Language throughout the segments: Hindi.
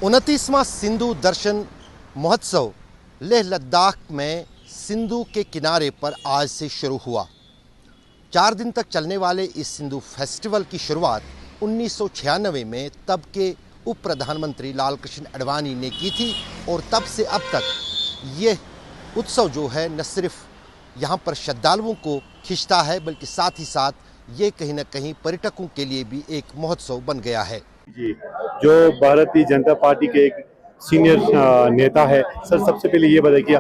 29वां सिंधु दर्शन महोत्सव लेह लद्दाख में सिंधु के किनारे पर आज से शुरू हुआ। 4 दिन तक चलने वाले इस सिंधु फेस्टिवल की शुरुआत 1996 में तब के उप प्रधानमंत्री लाल कृष्ण आडवाणी ने की थी और तब से अब तक ये उत्सव जो है न सिर्फ यहाँ पर श्रद्धालुओं को खींचता है बल्कि साथ ही साथ ये कहीं न कहीं पर्यटकों के लिए भी एक महोत्सव बन गया है। जी, जो भारतीय जनता पार्टी के एक सीनियर नेता है सर, सबसे पहले ये बताइए कि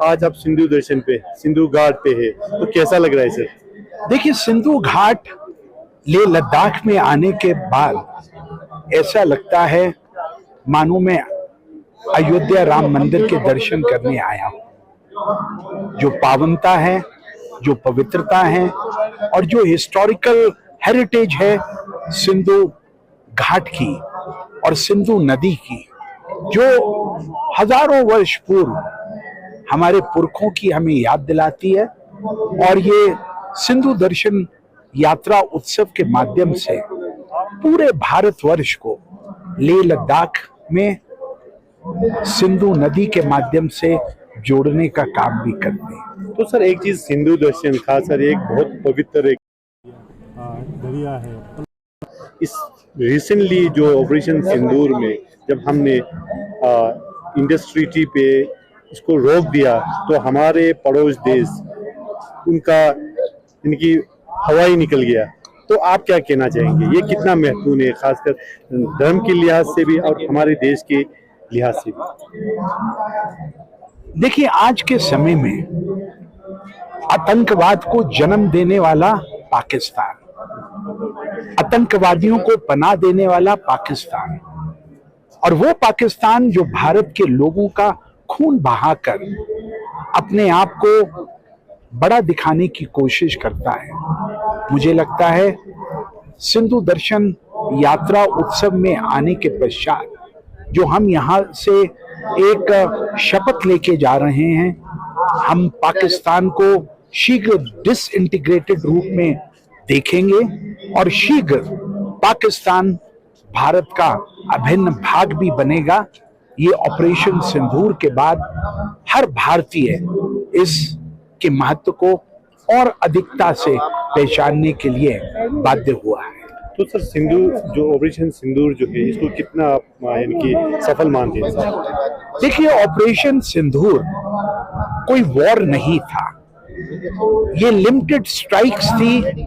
आज आप सिंधु दर्शन पे, सिंधु घाट पे है, तो कैसा लग रहा है सर? देखिए, सिंधु घाट लेह लद्दाख में आने के बाद ऐसा लगता है मानो मैं अयोध्या राम मंदिर के दर्शन करने आया हूं। जो पावनता है, जो पवित्रता है और जो हिस्टोरिकल हेरिटेज है सिंधु घाट की और सिंधु नदी की, जो हजारों वर्ष पूर्व हमारे पुरखों की हमें याद दिलाती है। और ये सिंधु दर्शन यात्रा उत्सव के माध्यम से पूरे भारतवर्ष को लेह लद्दाख में सिंधु नदी के माध्यम से जोड़ने का काम भी करते हैं। तो सर, एक चीज सिंधु दर्शन खासकर एक बहुत पवित्र एक दरिया है। इस रिसेंटली जो ऑपरेशन सिंदूर में जब हमने इंडस्ट्री पे इसको रोक दिया तो हमारे पड़ोस देश उनका इनकी हवा ही निकल गया। तो आप क्या कहना चाहेंगे, ये कितना महत्वपूर्ण है खासकर धर्म के लिहाज से भी और हमारे देश के लिहाज से भी? देखिए, आज के समय में आतंकवाद को जन्म देने वाला पाकिस्तान, आतंकवादियों को पनाह देने वाला पाकिस्तान, और वो पाकिस्तान जो भारत के लोगों का खून बहाकर अपने आप को बड़ा दिखाने की कोशिश करता है। मुझे लगता है सिंधु दर्शन यात्रा उत्सव में आने के पश्चात जो हम यहाँ से एक शपथ लेके जा रहे हैं, हम पाकिस्तान को शीघ्र डिसइंटीग्रेटेड रूप में देखेंगे और शीघ्र पाकिस्तान भारत का अभिन्न भाग भी बनेगा। ये ऑपरेशन सिंदूर के बाद हर भारतीय इसके महत्व को और अधिकता से पहचानने के लिए बाध्य हुआ है। तो सर, सिंधु जो ऑपरेशन सिंदूर जो है इसको कितना आप इनकी सफल मानते हैं? देखिए, ऑपरेशन सिंदूर कोई वॉर नहीं था, ये लिमिटेड स्ट्राइक्स थी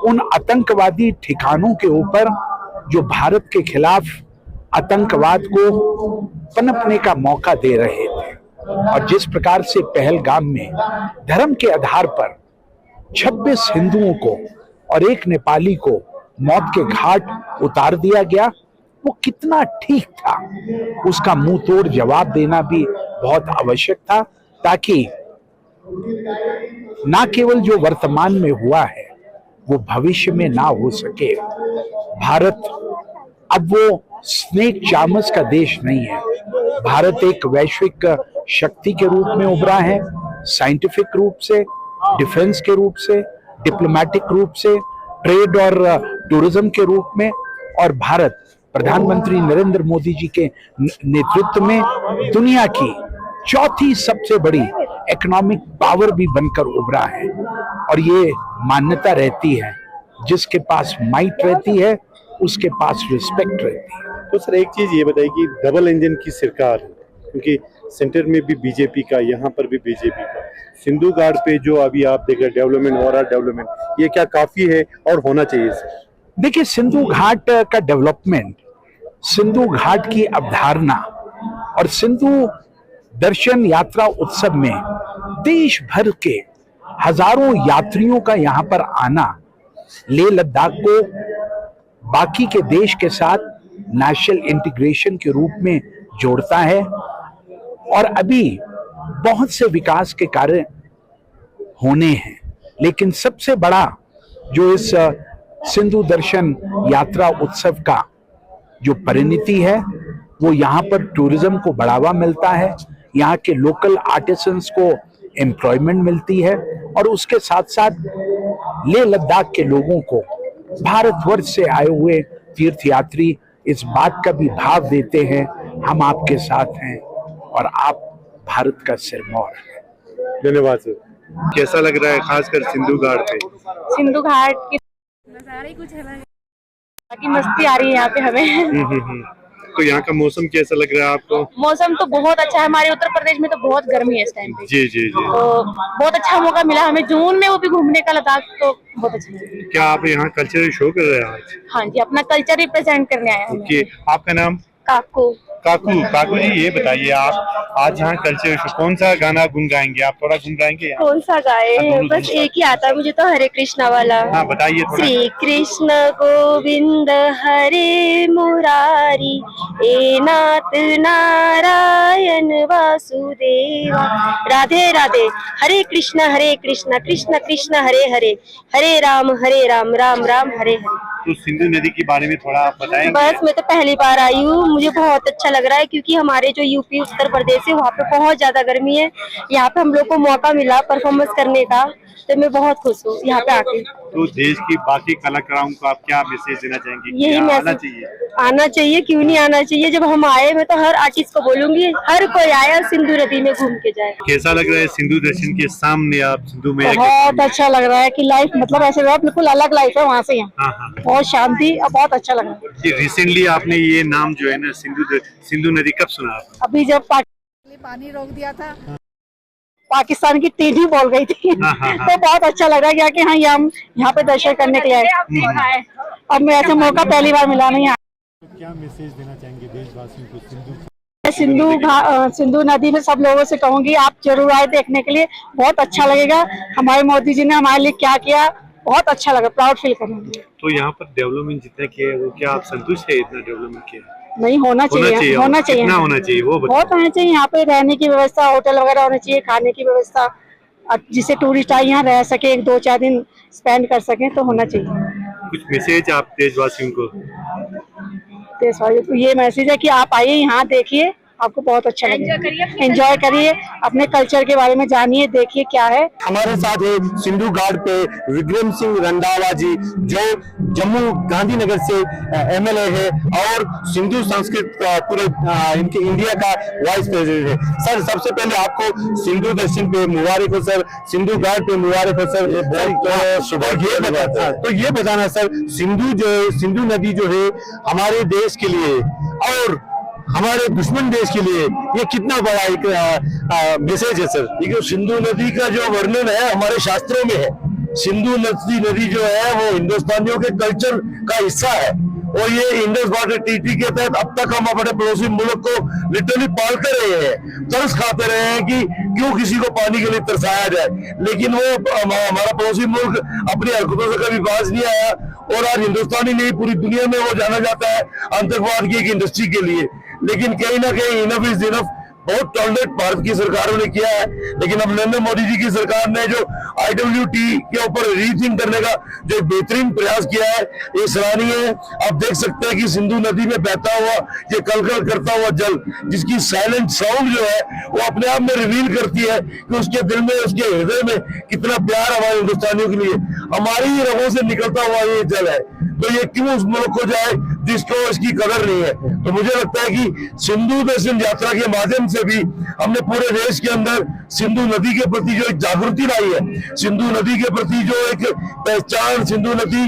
उन आतंकवादी ठिकानों के ऊपर जो भारत के खिलाफ आतंकवाद को पनपने का मौका दे रहे थे। और जिस प्रकार से पहलगाम में धर्म के आधार पर 26 हिंदुओं को और एक नेपाली को मौत के घाट उतार दिया गया, वो कितना ठीक था, उसका मुंह तोड़ जवाब देना भी बहुत आवश्यक था, ताकि ना केवल जो वर्तमान में हुआ है वो भविष्य में ना हो सके। भारत अब वो स्नेक चार्मर्स का देश नहीं है। भारत एक वैश्विक शक्ति के रूप में उभरा है, साइंटिफिक रूप से, डिफेंस के रूप से, डिप्लोमेटिक रूप से, ट्रेड और टूरिज्म के रूप में। और भारत प्रधानमंत्री नरेंद्र मोदी जी के नेतृत्व में दुनिया की चौथी सबसे बड़ी इकोनॉमिक पावर भी बनकर उभरा है। और ये मान्यता रहती है, जिसके पास माइट रहती है उसके पास रिस्पेक्ट रहती है। तो सर, एक चीज ये बताइए कि डबल इंजन की सरकार है, क्योंकि सेंटर में भी बीजेपी का, यहाँ पर भी बीजेपी का, सिंधु घाट पे जो अभी आप देख रहे डेवलपमेंट हो रहा, डेवलपमेंट ये क्या काफी है और होना चाहिए सर? देखिए, सिंधु घाट का डेवलपमेंट, सिंधु घाट की अवधारणा और सिंधु दर्शन यात्रा उत्सव में देश भर के हजारों यात्रियों का यहाँ पर आना लेह लद्दाख को बाकी के देश के साथ नेशनल इंटीग्रेशन के रूप में जोड़ता है। और अभी बहुत से विकास के कार्य होने हैं, लेकिन सबसे बड़ा जो इस सिंधु दर्शन यात्रा उत्सव का जो परिणति है वो यहाँ पर टूरिज्म को बढ़ावा मिलता है, यहाँ के लोकल आर्टिसंस को एम्प्लॉयमेंट मिलती है और उसके साथ साथ लेह लद्दाख के लोगों को भारतवर्ष से आए हुए तीर्थयात्री इस बात का भी भाव देते हैं हम आपके साथ हैं और आप भारत का सिरमौर हैं। धन्यवाद सर। कैसा लग रहा है खासकर सिंधु घाट पे? सिंधु घाट की नजारा ही कुछ अलग है, बाकी मस्ती आ रही है यहाँ पे हमें। तो यहाँ का मौसम कैसा लग रहा है आपको? मौसम तो बहुत अच्छा है, हमारे उत्तर प्रदेश में तो बहुत गर्मी है इस टाइम पे। जी जी जी। तो बहुत अच्छा मौका मिला हमें जून में वो भी घूमने का, लद्दाख, तो बहुत अच्छा लगा। क्या आप यहाँ कल्चरल शो कर रहे हैं आज? हाँ जी, अपना कल्चर रिप्रेजेंट करने आए हैं। ओके, आपका नाम? काकू। काकू। काकू जी, ये बताइए आप आज यहाँ कल्चरल शो कौन सा गाना गुनगाएंगे? आप थोड़ा गुनगाएंगे यहाँ? कौन सा गाए? बस एक ही आता है मुझे तो, हरे कृष्णा वाला। हाँ बताइए थोड़ा। श्री कृष्ण गोविंद हरे मुरारी, ए नाथ नारायण वासुदेवा, राधे राधे, हरे कृष्ण कृष्ण कृष्ण हरे हरे, हरे राम राम राम हरे हरे। तो सिंधु नदी के बारे में थोड़ा आप बताएंगे? बस मैं तो पहली बार आई हूँ, मुझे बहुत अच्छा लग रहा है क्योंकि हमारे जो यूपी उत्तर प्रदेश है वहाँ पे बहुत ज्यादा गर्मी है। यहाँ पे हम लोग को मौका मिला परफॉर्मेंस करने का, तो मैं बहुत खुश हूँ यहाँ पे आके। तो देश की बाकी कलाकारों को आप क्या मैसेज देना चाहेंगे? यही मैसेज आना चाहिए, क्यों नहीं आना चाहिए। जब हम आए, मैं तो हर आर्टिस्ट को बोलूंगी हर कोई आया सिंधु नदी में घूम के जाए। कैसा लग रहा है सिंधु दर्शन के सामने आप सिंधु में? बहुत अच्छा लग रहा है कि लाइफ मतलब ऐसे बिल्कुल अलग लाइफ है वहाँ से यहाँ। हाँ। बहुत शांति और बहुत अच्छा लग रहा है। रिसेंटली आपने ये नाम जो है ना सिंधु नदी कब सुना आपने? अभी जब पानी रोक दिया था, पाकिस्तान की टीम ही बोल गई थी तो बहुत अच्छा लगा क्या कि हाँ, ये हम यहाँ पे दर्शन करने के लिए आए। अब मैं ऐसा मौका पहली बार मिला नहीं। क्या मैसेज देना चाहेंगे देशवासियों को? सिंधु नदी में सब लोगों से कहूंगी आप जरूर आए देखने के लिए, बहुत अच्छा लगेगा। हमारे मोदी जी ने हमारे लिए क्या किया, बहुत अच्छा लगा, प्राउड फील करेंगे। तो यहाँ पर डेवलपमेंट जितना किया है वो क्या आप संतुष्ट है? इतना डेवलपमेंट किया नहीं होना चाहिए, होना चाहिए, कितना होना चाहिए वो बहुत होना चाहिए। यहाँ पे रहने की व्यवस्था, होटल वगैरह होना चाहिए, खाने की व्यवस्था, जिससे टूरिस्ट आए यहाँ रह सके, 1-2-4 दिन स्पेंड कर सके, तो होना चाहिए। कुछ मैसेज आप देशवासियों को? देशवासियों को ये मैसेज है कि आप आइए यहाँ देखिए, आपको बहुत अच्छा लगेगा, एंजॉय करिए, अपने कल्चर के बारे में जानिए, देखिए क्या है। हमारे साथ है सिंधु घाट पे विक्रम सिंह रंधावा जी, जो जम्मू गांधीनगर से एमएलए है और सिंधु संस्कृत पूरे इनके इंडिया का वाइस प्रेसिडेंट है। सर, सबसे पहले आपको सिंधु दर्शन पे मुबारक हो सर, सिंधु घाट पे मुबारक हो सर। तो ये बताना सर, सिंधु नदी जो है हमारे देश के लिए और हमारे दुश्मन देश के लिए ये कितना बड़ा एक मैसेज है सर? देखिए, सिंधु नदी का जो वर्णन है हमारे शास्त्रों में है। सिंधु नदी जो है वो हिंदुस्तानियों के कल्चर का हिस्सा है और ये इंडस वाटर ट्रीटी के तहत अब तक हम अपने पड़ोसी मुल्क को लिटरली पालते रहे हैं, तरस खाते रहे हैं कि क्यों किसी को पानी के लिए तरसाया जाए, लेकिन वो हमारा पड़ोसी मुल्क अपनी हरकतों से कभी बाज नहीं आया और आज हिंदुस्तानी नहीं पूरी दुनिया में वो जाना जाता है आतंकवाद की एक इंडस्ट्री के लिए। लेकिन कहीं ना कहीं इनफ इज इनफ बहुत टॉलरेट भारत की सरकारों ने किया है, लेकिन अब नरेंद्र मोदी जी की सरकार ने जो IWT के ऊपर रीथिंक करने का जो बेहतरीन प्रयास किया है, ये सराहनीय है। आप देख सकते हैं कि सिंधु नदी में बहता हुआ ये कलकल करता हुआ जल, जिसकी साइलेंट साउंड जो है वो अपने आप में रिवील करती है कि उसके दिल में, उसके हृदय में कितना प्यार हमारे हिंदुस्तानियों के लिए, हमारी ही रगों से निकलता हुआ ये जल है। तो ये क्यों उस मुल्क को जाए जिसको इसकी कदर नहीं है? तो मुझे लगता है कि सिंधु दर्शन यात्रा के माध्यम से भी हमने पूरे देश के अंदर सिंधु नदी के प्रति जो एक जागृति लाई है, सिंधु नदी के प्रति जो एक पहचान, सिंधु नदी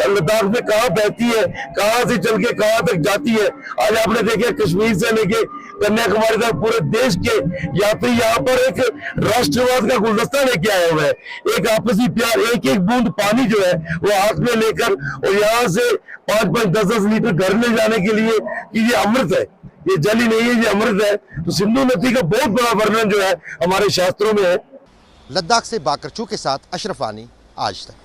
लद्दाख में कहाँ बहती है, कहाँ से चल के कहाँ तक जाती है। आज आपने देखे कश्मीर से लेके कन्याकुमारी तक पूरे देश के यात्री यहाँ पर एक राष्ट्रवाद का गुलदस्ता लेके आए हुए हैं, एक आपसी प्यार, एक एक बूंद पानी जो है वो हाथ में लेकर और यहाँ से 5-5, 10-10 लीटर घर ले जाने के लिए कि ये अमृत है, ये जल ही नहीं है, ये अमृत है। तो सिंधु नदी का बहुत बड़ा वर्णन जो है हमारे शास्त्रों में है। लद्दाख से बाकरचू के साथ अशरफ आनी, आज तक।